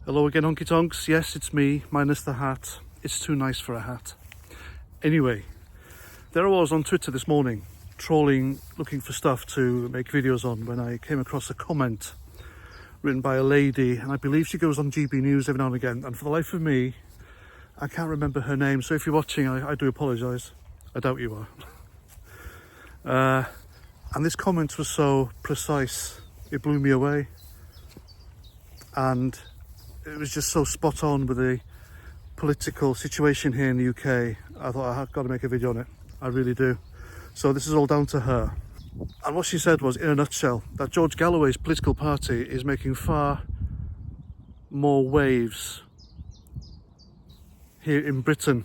Hello again, honky tonks. Yes, it's me, minus the hat. It's too nice for a hat. Anyway, there I was on Twitter this morning, trolling, looking for stuff to make videos on, when I came across a comment written by a lady, and I believe she goes on GB News every now and again, and for the life of me, I can't remember her name, so if you're watching, I do apologise. I doubt you are. And this comment was so precise, it blew me away. And it was just so spot on with the political situation here in the UK. I thought I've got to make a video on it. I really do. So this is all down to her. And what she said was, in a nutshell, that George Galloway's political party is making far more waves here in Britain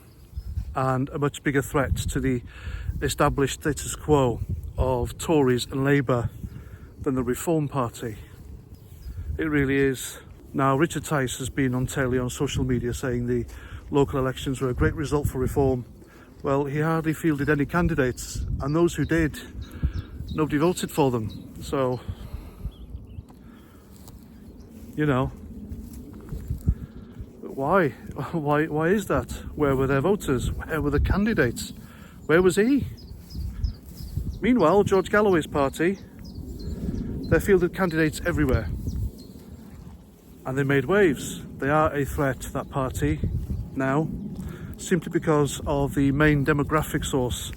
and a much bigger threat to the established status quo of Tories and Labour than the Reform Party. It really is. Now, Richard Tice has been on telly on social media saying the local elections were a great result for Reform. Well, he hardly fielded any candidates, and those who did, nobody voted for them. So, you know, why? Why is that? Where were their voters? Where were the candidates? Where was he? Meanwhile, George Galloway's party, they fielded candidates everywhere. And they made waves. They are a threat, that party, now, simply because of the main demographic source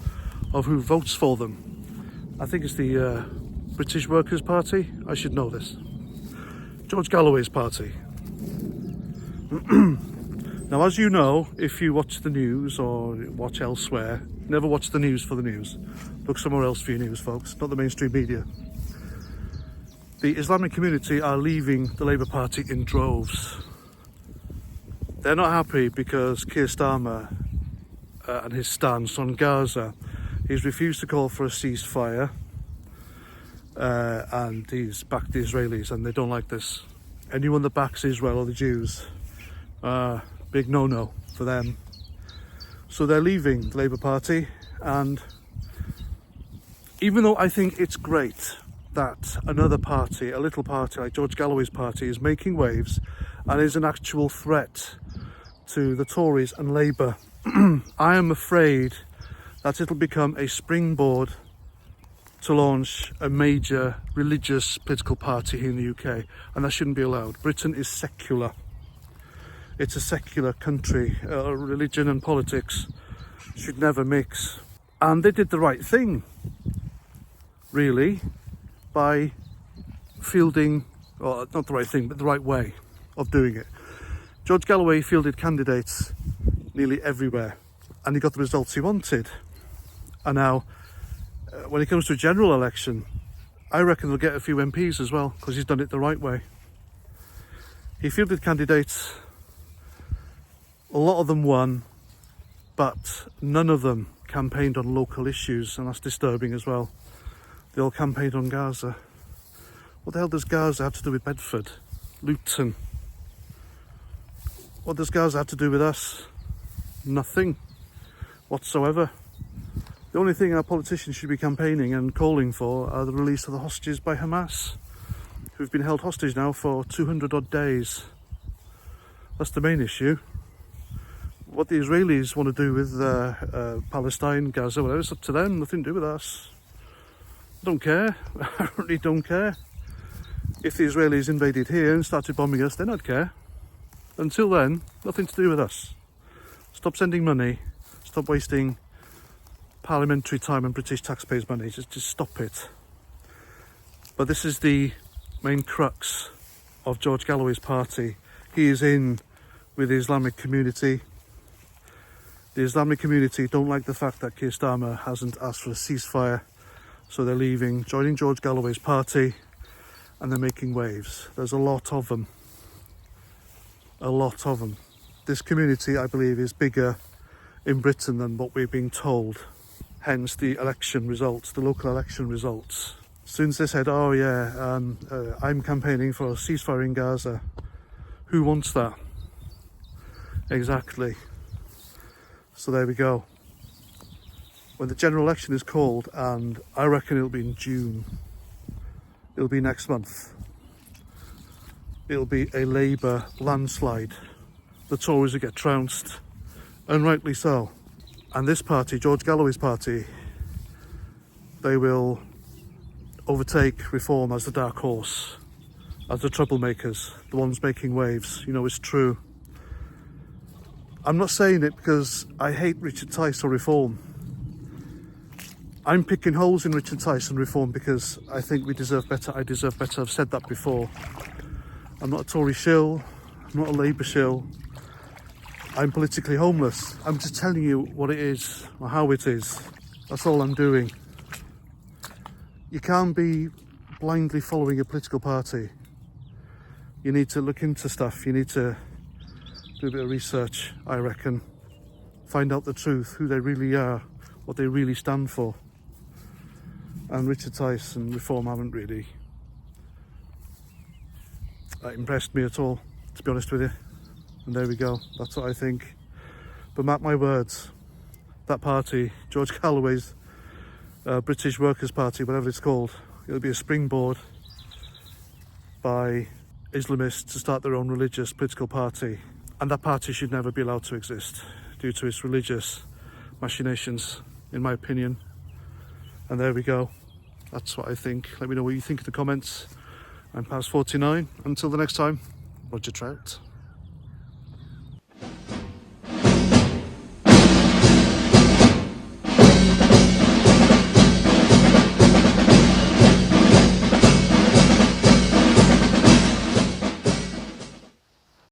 of who votes for them. I think it's the British Workers' Party. I should know this. George Galloway's party. Now, as you know, if you watch the news or watch elsewhere, never watch the news for the news. Look somewhere else for your news, folks, not the mainstream media. The Islamic community are leaving the Labour Party in droves. They're not happy because Keir Starmer and his stance on Gaza, he's refused to call for a ceasefire, and he's backed the Israelis, and they don't like this. Anyone that backs Israel or the Jews, big no-no for them. So they're leaving the Labour Party, and even though I think it's great that another party, a little party like George Galloway's party, is making waves and is an actual threat to the Tories and Labour, I am afraid that it'll become a springboard to launch a major religious political party here in the UK, and that shouldn't be allowed. Britain is secular. It's a secular country. Religion and politics should never mix. And they did the right thing, really, by fielding, or not the right thing, but the right way of doing it. George Galloway fielded candidates nearly everywhere, and he got the results he wanted. And now, when it comes to a general election, I reckon they'll get a few MPs as well, because he's done it the right way. He fielded candidates, a lot of them won, but none of them campaigned on local issues, and that's disturbing as well. They all campaigned on Gaza. What the hell does Gaza have to do with Bedford? Luton? What does Gaza have to do with us? Nothing whatsoever. The only thing our politicians should be campaigning and calling for are the release of the hostages by Hamas, who've been held hostage now for 200 odd days. That's the main issue. What the Israelis want to do with Palestine, Gaza, whatever, it's up to them, nothing to do with us. Don't care. I really don't care. If the Israelis invaded here and started bombing us, then I'd care. Until then, nothing to do with us. Stop sending money. Stop wasting parliamentary time and British taxpayers' money. Just stop it. But this is the main crux of George Galloway's party. He is in with the Islamic community. The Islamic community don't like the fact that Keir Starmer hasn't asked for a ceasefire. So they're leaving, joining George Galloway's party, and they're making waves. There's a lot of them. A lot of them. This community, I believe, is bigger in Britain than what we're being told. Hence the election results, the local election results. As soon as they said, oh yeah, I'm campaigning for a ceasefire in Gaza. Who wants that? Exactly. So there we go. When the general election is called, and I reckon it'll be in June, it'll be next month, it'll be a Labour landslide. The Tories will get trounced, and rightly so. And this party, George Galloway's party, they will overtake Reform as the dark horse, as the troublemakers, the ones making waves. You know, it's true. I'm not saying it because I hate Richard Tice or Reform. I'm picking holes in Richard Tice and Reform because I think we deserve better. I deserve better. I've said that before. I'm not a Tory shill. I'm not a Labour shill. I'm politically homeless. I'm just telling you what it is or how it is. That's all I'm doing. You can't be blindly following a political party. You need to look into stuff. You need to do a bit of research, I reckon. Find out the truth, who they really are, what they really stand for. And Richard Tice and Reform haven't really impressed me at all, to be honest with you. And there we go, that's what I think. But mark my words, that party, George Galloway's British Workers' Party, whatever it's called, it'll be a springboard by Islamists to start their own religious political party. And that party should never be allowed to exist due to its religious machinations, in my opinion. And there we go. That's what I think. Let me know what you think in the comments. I'm past 49. Until the next time, Roger Trout.